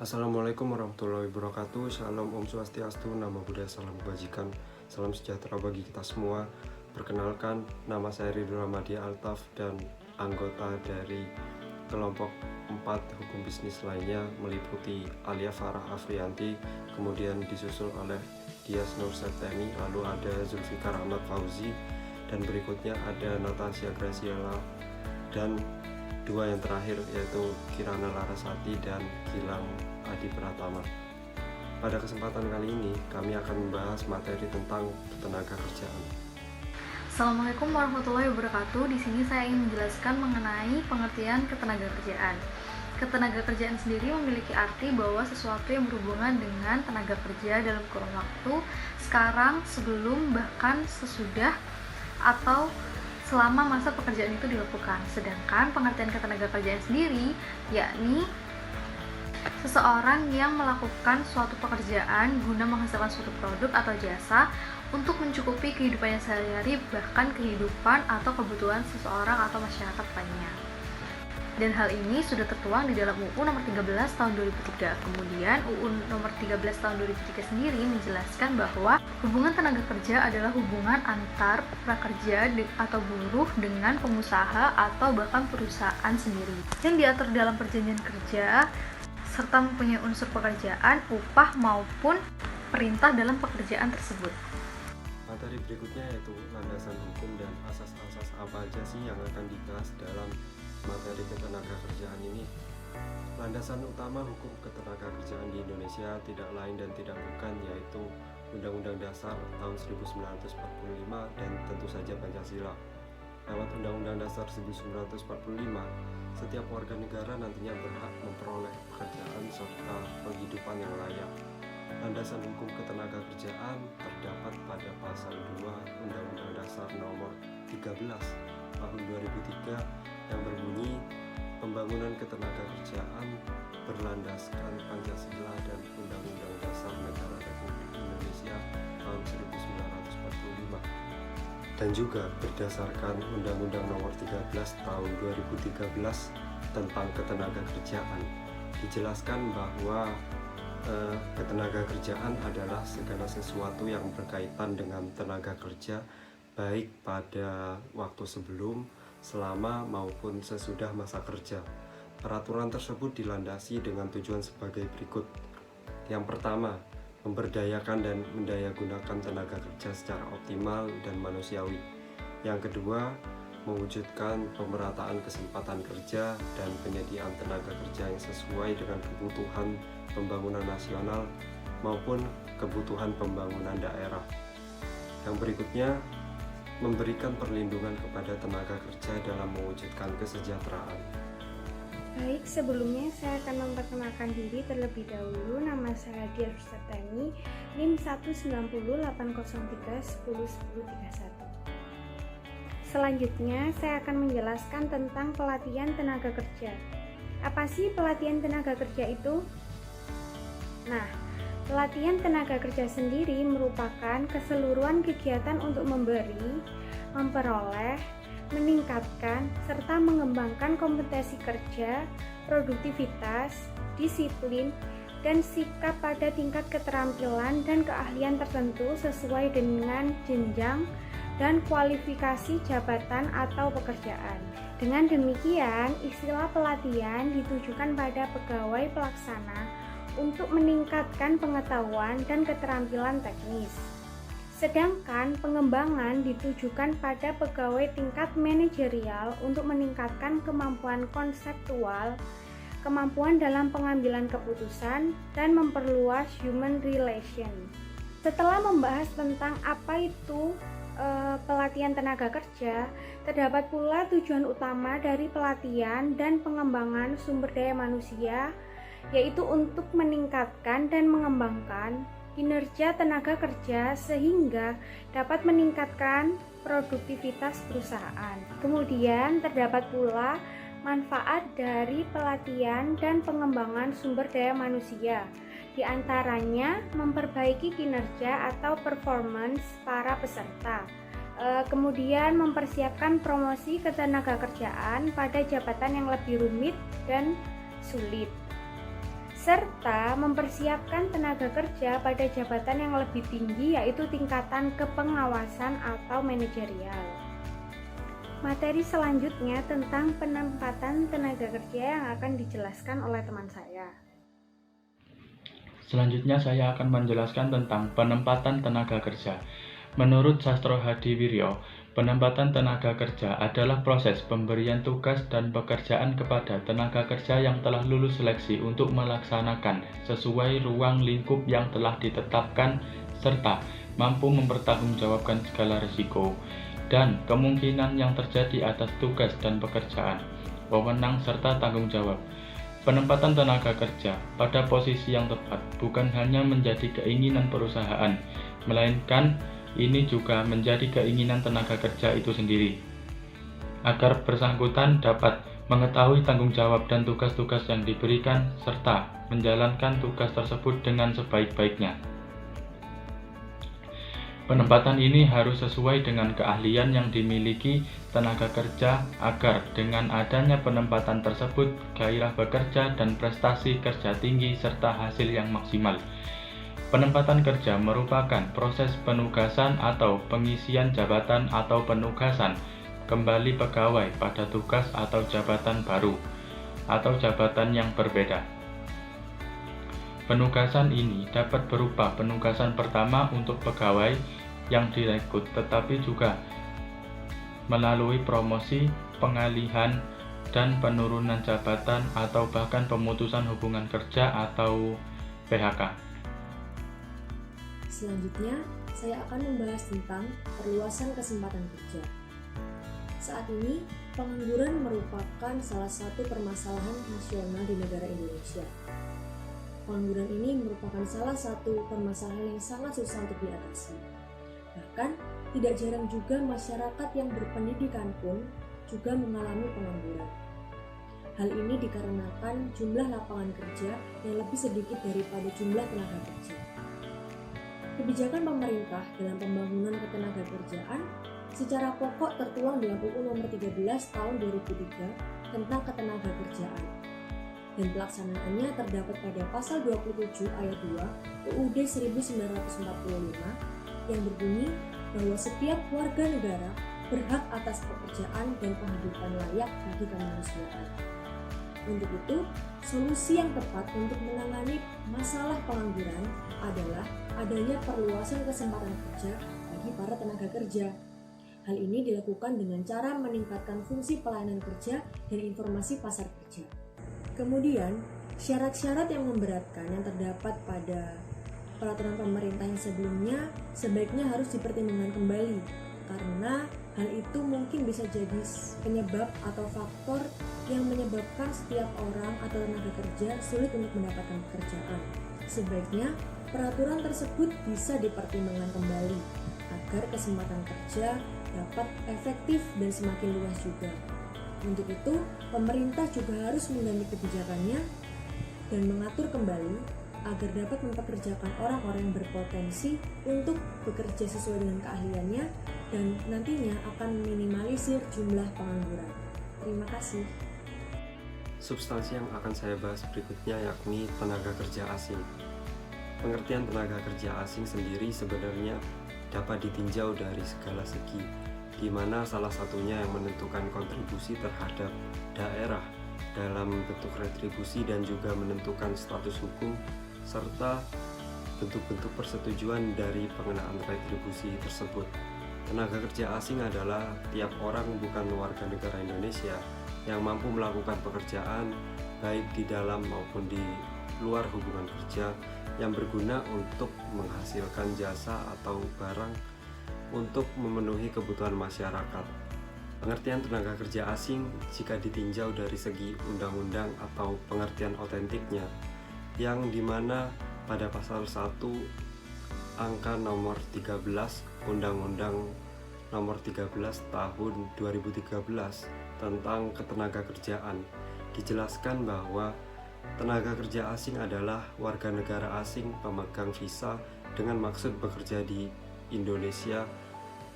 Assalamualaikum warahmatullahi wabarakatuh. Shalom, Om Swastiastu, Namo Buddhaya, Salam Kebajikan, salam sejahtera bagi kita semua. Perkenalkan, nama saya Ridho Ramadi Altaf dan anggota dari kelompok 4 hukum bisnis lainnya meliputi Alia Farah Afrianti, kemudian disusul oleh Dias Nur Septeni, lalu ada Zulfikar Ahmad Fauzi, dan berikutnya ada Natasha Graciela, dan dua yang terakhir yaitu Kirana Larasati dan Gilang Adi Pratama. Pada kesempatan kali ini kami akan membahas materi tentang ketenaga kerjaan. Assalamualaikum warahmatullahi wabarakatuh. Di sini saya ingin menjelaskan mengenai pengertian ketenaga kerjaan. Ketenaga kerjaan sendiri memiliki arti bahwa sesuatu yang berhubungan dengan tenaga kerja dalam kurun waktu, sekarang, sebelum, bahkan sesudah, atau selama masa pekerjaan itu dilakukan. Sedangkan pengertian ketenaga kerjaan sendiri yakni seseorang yang melakukan suatu pekerjaan guna menghasilkan suatu produk atau jasa untuk mencukupi kehidupannya sehari-hari, bahkan kehidupan atau kebutuhan seseorang atau masyarakat lainnya. Dan hal ini sudah tertuang di dalam UU nomor 13 tahun 2003. Kemudian UU nomor 13 tahun 2003 sendiri menjelaskan bahwa hubungan tenaga kerja adalah hubungan antar prakerja atau buruh dengan pengusaha atau bahkan perusahaan sendiri yang diatur dalam perjanjian kerja serta mempunyai unsur pekerjaan, upah maupun perintah dalam pekerjaan tersebut. Materi berikutnya yaitu landasan hukum dan asas-asas apa aja sih yang akan dibahas dalam materi ketenaga kerjaan ini. Landasan utama hukum ketenaga kerjaan di Indonesia tidak lain dan tidak bukan yaitu Undang-Undang Dasar tahun 1945 dan tentu saja Pancasila. Lewat Undang-Undang Dasar 1945, setiap warga negara nantinya berhak memperoleh pekerjaan serta penghidupan yang layak. Landasan hukum ketenaga kerjaan terdapat pada pasal 2 Undang-Undang Dasar nomor 13 tahun 2003 yang berbunyi pembangunan ketenaga kerjaan berlandaskan Pancasila dan Undang-Undang Dasar Negara Republik Indonesia tahun 1945 dan juga berdasarkan Undang-Undang nomor 13 tahun 2013 tentang ketenaga kerjaan. Dijelaskan bahwa ketenaga kerjaan adalah segala sesuatu yang berkaitan dengan tenaga kerja baik pada waktu sebelum, selama maupun sesudah masa kerja. Peraturan tersebut dilandasi dengan tujuan sebagai berikut. Yang pertama, memberdayakan dan mendayagunakan tenaga kerja secara optimal dan manusiawi. Yang kedua, mewujudkan pemerataan kesempatan kerja dan penyediaan tenaga kerja yang sesuai dengan kebutuhan pembangunan nasional maupun kebutuhan pembangunan daerah. Yang berikutnya, memberikan perlindungan kepada tenaga kerja dalam mewujudkan kesejahteraan. Baik, sebelumnya saya akan memperkenalkan diri terlebih dahulu. Nama saya Dias Septeni, NIM 1908031. Selanjutnya, saya akan menjelaskan tentang pelatihan tenaga kerja. Apa sih pelatihan tenaga kerja itu? Nah, pelatihan tenaga kerja sendiri merupakan keseluruhan kegiatan untuk memberi, memperoleh, meningkatkan, serta mengembangkan kompetensi kerja, produktivitas, disiplin, dan sikap pada tingkat keterampilan dan keahlian tertentu sesuai dengan jenjang dan kualifikasi jabatan atau pekerjaan. Dengan demikian, istilah pelatihan ditujukan pada pegawai pelaksana untuk meningkatkan pengetahuan dan keterampilan teknis. Sedangkan pengembangan ditujukan pada pegawai tingkat manajerial untuk meningkatkan kemampuan konseptual, kemampuan dalam pengambilan keputusan, dan memperluas human relation. Setelah membahas tentang apa itu pelatihan tenaga kerja, terdapat pula tujuan utama dari pelatihan dan pengembangan sumber daya manusia, yaitu untuk meningkatkan dan mengembangkan kinerja tenaga kerja sehingga dapat meningkatkan produktivitas perusahaan. Kemudian terdapat pula manfaat dari pelatihan dan pengembangan sumber daya manusia, di antaranya memperbaiki kinerja atau performance para peserta, kemudian mempersiapkan promosi ketenaga kerjaan pada jabatan yang lebih rumit dan sulit. serta mempersiapkan tenaga kerja pada jabatan yang lebih tinggi yaitu tingkatan kepengawasan atau manajerial. Materi selanjutnya tentang penempatan tenaga kerja yang akan dijelaskan oleh teman saya. Selanjutnya saya akan menjelaskan tentang penempatan tenaga kerja. Menurut Sastro Hadiwiryo, penempatan tenaga kerja adalah proses pemberian tugas dan pekerjaan kepada tenaga kerja yang telah lulus seleksi untuk melaksanakan sesuai ruang lingkup yang telah ditetapkan serta mampu mempertanggungjawabkan segala risiko dan kemungkinan yang terjadi atas tugas dan pekerjaan, wewenang serta tanggung jawab. Penempatan tenaga kerja pada posisi yang tepat bukan hanya menjadi keinginan perusahaan, melainkan ini juga menjadi keinginan tenaga kerja itu sendiri, agar bersangkutan dapat mengetahui tanggung jawab dan tugas-tugas yang diberikan serta menjalankan tugas tersebut dengan sebaik-baiknya. Penempatan ini harus sesuai dengan keahlian yang dimiliki tenaga kerja agar dengan adanya penempatan tersebut gairah bekerja dan prestasi kerja tinggi serta hasil yang maksimal. Penempatan kerja merupakan proses penugasan atau pengisian jabatan atau penugasan kembali pegawai pada tugas atau jabatan baru atau jabatan yang berbeda. Penugasan ini dapat berupa penugasan pertama untuk pegawai yang direkrut, tetapi juga melalui promosi, pengalihan, dan penurunan jabatan atau bahkan pemutusan hubungan kerja atau PHK. Selanjutnya, saya akan membahas tentang perluasan kesempatan kerja. Saat ini, pengangguran merupakan salah satu permasalahan nasional di negara Indonesia. Pengangguran ini merupakan salah satu permasalahan yang sangat susah untuk diatasi. Bahkan, tidak jarang juga masyarakat yang berpendidikan pun juga mengalami pengangguran. Hal ini dikarenakan jumlah lapangan kerja yang lebih sedikit daripada jumlah tenaga kerja. Kebijakan pemerintah dalam pembangunan ketenagakerjaan secara pokok tertuang dalam UU Nomor 13 Tahun 2003 tentang ketenagakerjaan, dan pelaksanaannya terdapat pada Pasal 27 Ayat 2 UUD 1945 yang berbunyi bahwa setiap warga negara berhak atas pekerjaan dan penghidupan layak bagi kemanusiaan. Untuk itu, solusi yang tepat untuk menangani masalah pengangguran adalah adanya perluasan kesempatan kerja bagi para tenaga kerja. Hal ini dilakukan dengan cara meningkatkan fungsi pelayanan kerja dan informasi pasar kerja. Kemudian, syarat-syarat yang memberatkan yang terdapat pada peraturan pemerintah yang sebelumnya sebaiknya harus dipertimbangkan kembali, karena hal itu mungkin bisa jadi penyebab atau faktor yang menyebabkan setiap orang atau tenaga kerja sulit untuk mendapatkan pekerjaan. Sebaiknya peraturan tersebut bisa dipertimbangkan kembali agar kesempatan kerja dapat efektif dan semakin luas juga. Untuk itu, pemerintah juga harus mengganti kebijakannya dan mengatur kembali agar dapat mempekerjakan orang-orang yang berpotensi untuk bekerja sesuai dengan keahliannya dan nantinya akan meminimalisir jumlah pengangguran. Terima kasih. Substansi yang akan saya bahas berikutnya yakni tenaga kerja asing. Pengertian tenaga kerja asing sendiri sebenarnya dapat ditinjau dari segala segi, di mana salah satunya yang menentukan kontribusi terhadap daerah dalam bentuk retribusi dan juga menentukan status hukum serta bentuk-bentuk persetujuan dari pengenaan retribusi tersebut. Tenaga kerja asing adalah tiap orang bukan warga negara Indonesia yang mampu melakukan pekerjaan baik di dalam maupun di luar hubungan kerja yang berguna untuk menghasilkan jasa atau barang untuk memenuhi kebutuhan masyarakat. Pengertian tenaga kerja asing jika ditinjau dari segi undang-undang atau pengertian otentiknya, yang dimana pada pasal 1 angka nomor 13 Undang-Undang nomor 13 tahun 2013 tentang ketenagakerjaan dijelaskan bahwa tenaga kerja asing adalah warga negara asing pemegang visa dengan maksud bekerja di Indonesia,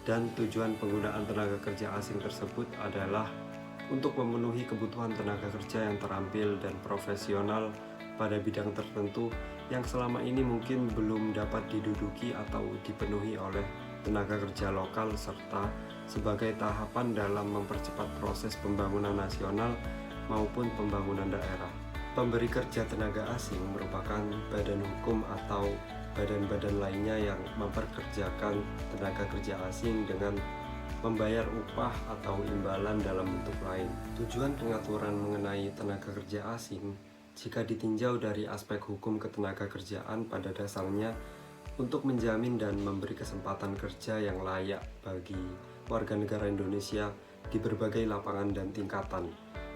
dan tujuan penggunaan tenaga kerja asing tersebut adalah untuk memenuhi kebutuhan tenaga kerja yang terampil dan profesional pada bidang tertentu yang selama ini mungkin belum dapat diduduki atau dipenuhi oleh tenaga kerja lokal, serta sebagai tahapan dalam mempercepat proses pembangunan nasional maupun pembangunan daerah. Pemberi kerja tenaga asing merupakan badan hukum atau badan-badan lainnya yang memperkerjakan tenaga kerja asing dengan membayar upah atau imbalan dalam bentuk lain. Tujuan pengaturan mengenai tenaga kerja asing jika ditinjau dari aspek hukum ketenagakerjaan pada dasarnya untuk menjamin dan memberi kesempatan kerja yang layak bagi warga negara Indonesia di berbagai lapangan dan tingkatan,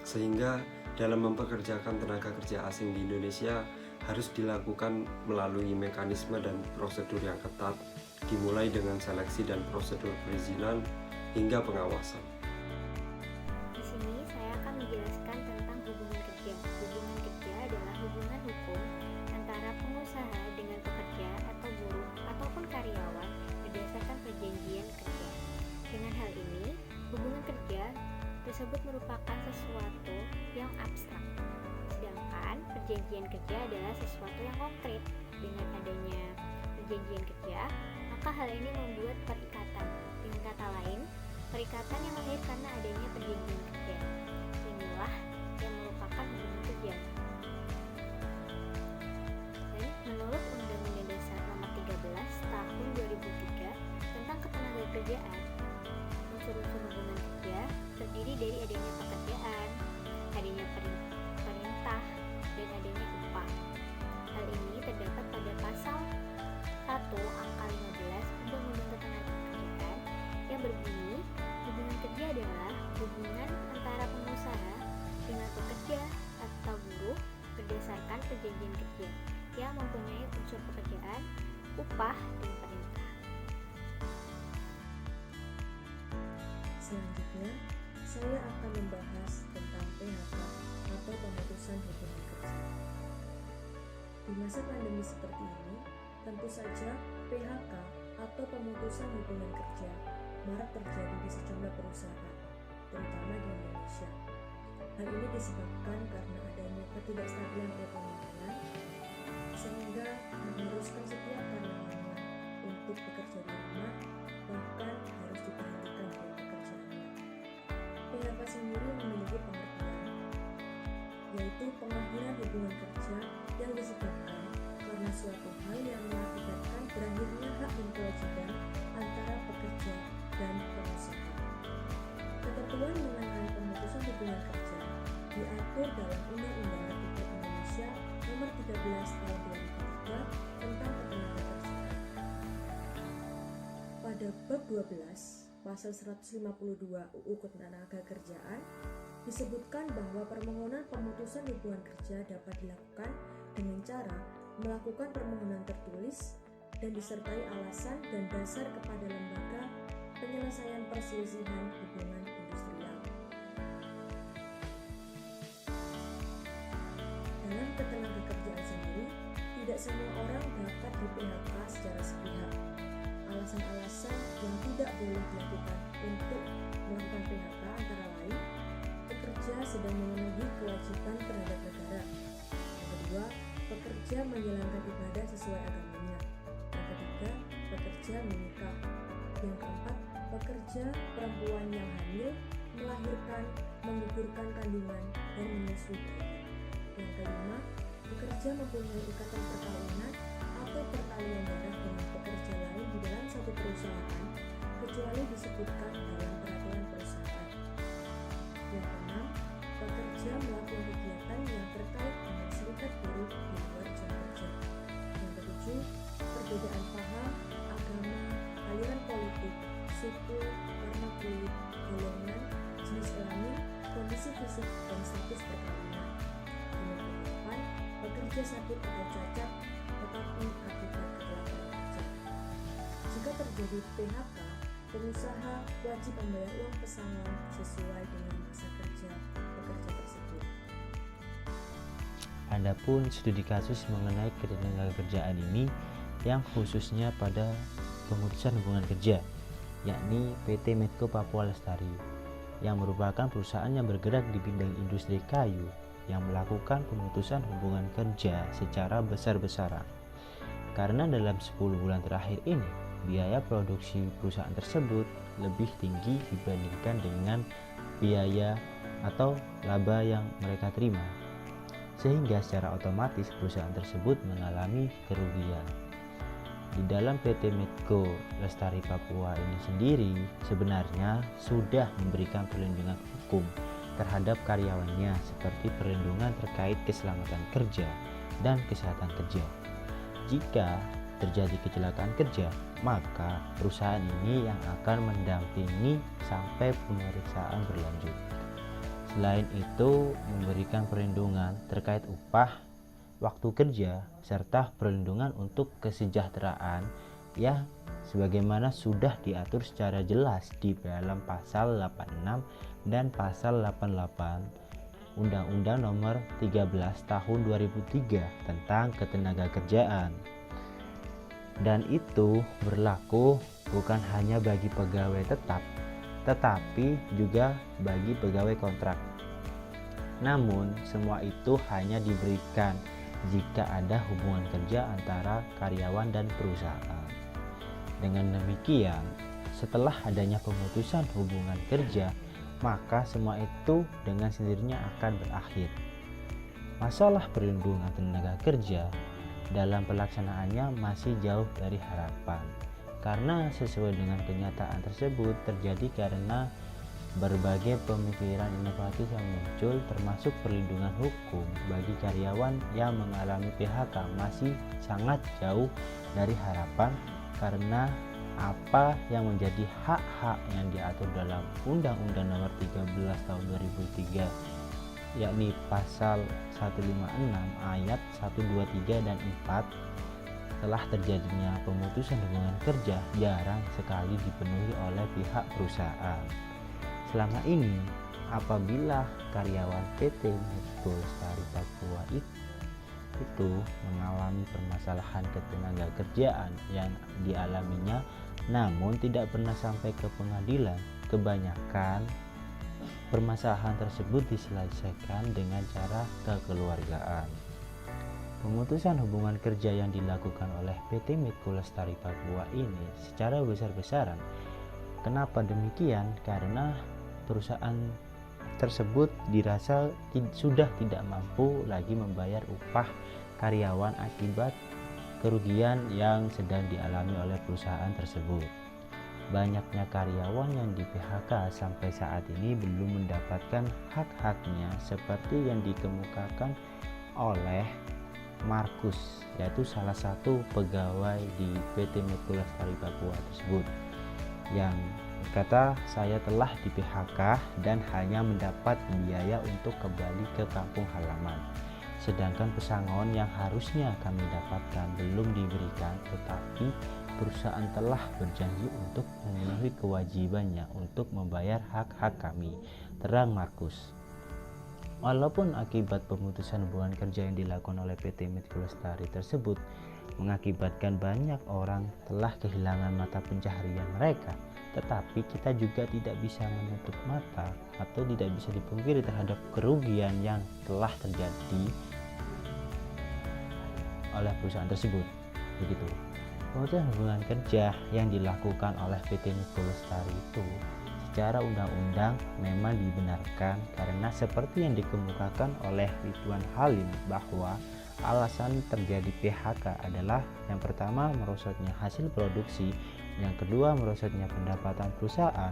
sehingga dalam mempekerjakan tenaga kerja asing di Indonesia harus dilakukan melalui mekanisme dan prosedur yang ketat, dimulai dengan seleksi dan prosedur perizinan hingga pengawasan. Di sini saya akan menjelaskan tentang hubungan kerja. Hubungan kerja adalah hubungan hukum antara pengusaha dengan pekerja atau buruh ataupun karyawan berdasarkan perjanjian kerja. Dengan hal ini, hubungan kerja tersebut merupakan sesuatu yang abstrak, sedangkan perjanjian kerja adalah sesuatu yang konkret. Dengan adanya perjanjian kerja, maka hal ini membuat perikatan. Dengan kata lain, perikatan yang lahir karena adanya perjanjian kerja. Inilah yang merupakan hubungan kerja. Dan menurut Undang-Undang Dasar Nomor 13 Tahun 2003 tentang Ketenagakerjaan, unsur-unsur hubungan kerja terdiri dari adanya pekerjaan, adanya perintah, dan adanya upah. Hal ini terdapat pada pasal 1 angka 15 Undang-Undang Ketenagakerjaan yang berbunyi, hubungan kerja adalah hubungan antara pengusaha dengan pekerja atau buruh berdasarkan perjanjian kerja yang mempunyai unsur pekerjaan, upah, dan perintah. Selanjutnya, saya akan membahas tentang PHK atau pemutusan hubungan kerja. Di masa pandemi seperti ini, tentu saja PHK atau pemutusan hubungan kerja marak terjadi di sejumlah perusahaan, terutama di Indonesia. Hal ini disebabkan karena adanya ketidakstabilan perekonomian, sehingga mengharuskan setiap karyawannya untuk bekerja di rumah, bahkan harus diberhentikan dari pekerjaannya. PHK sendiri memiliki pengertian, yaitu pengakhiran hubungan kerja yang disebabkan karena suatu hal yang mengakibatkan berakhirnya hak dan kewajiban antara pekerja dan pengusaha. Ketentuan mengenai pemutusan hubungan kerja diatur dalam Undang-Undang Republik Indonesia Nomor 13 Tahun 2003 tentang Ketenagakerjaan. Pada bab 12 Pasal 152 UU Ketenagakerjaan disebutkan bahwa permohonan pemutusan hubungan kerja dapat dilakukan dengan cara melakukan permohonan tertulis dan disertai alasan dan dasar kepada lembaga penyelesaian perselisihan hubungan industrial. Dalam ketenagakerjaan sendiri, tidak semua orang dapat di-PHK secara sepihak. Alasan-alasan yang tidak boleh dilakukan untuk melakukan PHK antara lain, pekerja sedang memenuhi kewajiban terhadap negara. Yang kedua, pekerja menjalankan ibadah sesuai agamanya. Yang ketiga, pekerja menikah. Yang keempat, pekerja perempuan yang hamil, melahirkan, menggugurkan kandungan, dan menyusui bayi. Yang kelima, pekerja mempunyai ikatan perkawinan atau peralihan darah dengan pekerja lain di dalam satu perusahaan, kecuali disebutkan dalam peraturan perusahaan. Yang keenam, pekerja melakukan kegiatan yang terkait dengan serikat buruh di luar jam kerja. Yang ketujuh, perbedaan paham, agama, aliran politik, suku, warna kulit, golongan, jenis kelamin, kondisi fisik, dan status perkawinan. Yang kedelapan, pekerja sakit atau cacat, tetapi akibat kecelakaan kerja. Jika terjadi PHK, pengusaha wajib membayar uang pesangon sesuai dengan masa kerja pekerja tersebut. Adapun studi kasus mengenai ketenagakerjaan ini yang khususnya pada pemutusan hubungan kerja, yakni PT Medco Papua Lestari, yang merupakan perusahaan yang bergerak di bidang industri kayu, yang melakukan pemutusan hubungan kerja secara besar-besaran. Karena dalam 10 bulan terakhir ini, biaya produksi perusahaan tersebut lebih tinggi dibandingkan dengan biaya atau laba yang mereka terima. Sehingga secara otomatis perusahaan tersebut mengalami kerugian. Di dalam PT Medco Lestari Papua ini sendiri sebenarnya sudah memberikan perlindungan hukum terhadap karyawannya seperti perlindungan terkait keselamatan kerja dan kesehatan kerja. Jika terjadi kecelakaan kerja, maka perusahaan ini yang akan mendampingi sampai pemeriksaan berlanjut. Selain itu, memberikan perlindungan terkait upah, waktu kerja, serta perlindungan untuk kesejahteraan yang sebagaimana sudah diatur secara jelas di dalam pasal 86 dan pasal 88 Undang-Undang Nomor 13 Tahun 2003 tentang Ketenagakerjaan. Dan itu berlaku bukan hanya bagi pegawai tetap, tetapi juga bagi pegawai kontrak. Namun, semua itu hanya diberikan jika ada hubungan kerja antara karyawan dan perusahaan. Dengan demikian, setelah adanya pemutusan hubungan kerja, maka semua itu dengan sendirinya akan berakhir. Masalah perlindungan tenaga kerja dalam pelaksanaannya masih jauh dari harapan, karena sesuai dengan kenyataan tersebut terjadi karena berbagai pemikiran inovatif yang muncul, termasuk perlindungan hukum bagi karyawan yang mengalami PHK masih sangat jauh dari harapan, karena apa yang menjadi hak-hak yang diatur dalam Undang-Undang Nomor 13 Tahun 2003, yakni pasal 156 ayat 1, 2, 3 dan 4, telah terjadinya pemutusan hubungan kerja jarang sekali dipenuhi oleh pihak perusahaan. Selama ini, apabila karyawan PT Medco Lestari Papua itu mengalami permasalahan ketenagakerjaan yang dialaminya namun tidak pernah sampai ke pengadilan, kebanyakan permasalahan tersebut diselesaikan dengan cara kekeluargaan. Pemutusan hubungan kerja yang dilakukan oleh PT Medco Lestari Papua ini secara besar-besaran. Kenapa demikian? Karena perusahaan tersebut dirasa sudah tidak mampu lagi membayar upah karyawan akibat kerugian yang sedang dialami oleh perusahaan tersebut. Banyaknya karyawan yang di PHK sampai saat ini belum mendapatkan hak-haknya seperti yang dikemukakan oleh Markus, yaitu salah satu pegawai di PT Medco Lestari Papua tersebut, yang kata, saya telah di PHK dan hanya mendapat biaya untuk kembali ke kampung halaman. Sedangkan pesangon yang harusnya kami dapatkan belum diberikan, tetapi perusahaan telah berjanji untuk memenuhi kewajibannya untuk membayar hak-hak kami, terang Markus. Walaupun akibat pemutusan hubungan kerja yang dilakukan oleh PT Medco Lestari tersebut mengakibatkan banyak orang telah kehilangan mata pencaharian mereka, tetapi kita juga tidak bisa menutup mata atau tidak bisa dipungkiri terhadap kerugian yang telah terjadi oleh perusahaan tersebut. Begitu. Pemutusan hubungan kerja yang dilakukan oleh PT Medco Lestari itu secara undang-undang memang dibenarkan, karena seperti yang dikemukakan oleh Ridwan Halim bahwa alasan terjadi PHK adalah yang pertama merosotnya hasil produksi, yang kedua merosotnya pendapatan perusahaan,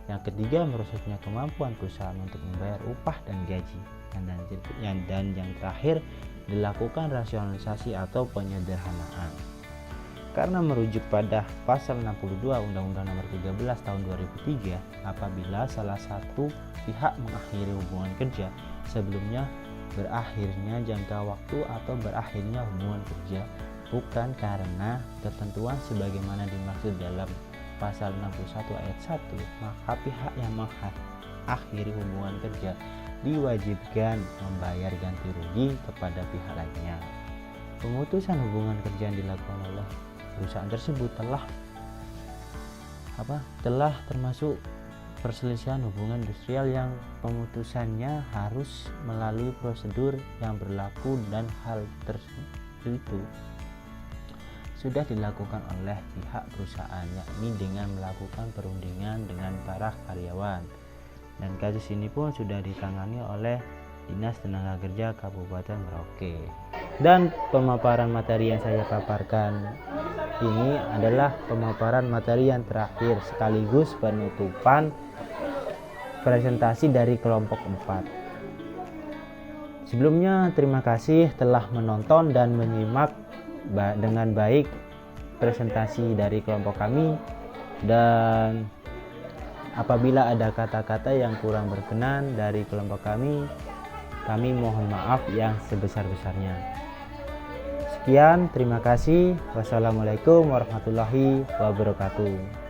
yang ketiga merosotnya kemampuan perusahaan untuk membayar upah dan gaji, dan yang terakhir dilakukan rasionalisasi atau penyederhanaan. Karena merujuk pada pasal 62 Undang-Undang Nomor 13 Tahun 2003, apabila salah satu pihak mengakhiri hubungan kerja sebelumnya berakhirnya jangka waktu atau berakhirnya hubungan kerja bukan karena ketentuan sebagaimana dimaksud dalam pasal 61 ayat 1, maka pihak yang mengakhiri hubungan kerja diwajibkan membayar ganti rugi kepada pihak lainnya. Pemutusan hubungan kerja yang dilakukan oleh perusahaan tersebut telah termasuk perselisihan hubungan industrial yang pemutusannya harus melalui prosedur yang berlaku, dan hal tersebut sudah dilakukan oleh pihak perusahaan, yakni dengan melakukan perundingan dengan para karyawan. Dan kasus ini pun sudah ditangani oleh Dinas Tenaga Kerja Kabupaten Merauke. Dan pemaparan materi yang saya paparkan ini adalah pemaparan materi yang terakhir sekaligus penutupan presentasi dari kelompok 4. Sebelumnya terima kasih telah menonton dan menyimak dengan baik presentasi dari kelompok kami, dan apabila ada kata-kata yang kurang berkenan dari kelompok kami mohon maaf yang sebesar-besarnya. Sekian, terima kasih. Wassalamualaikum warahmatullahi wabarakatuh.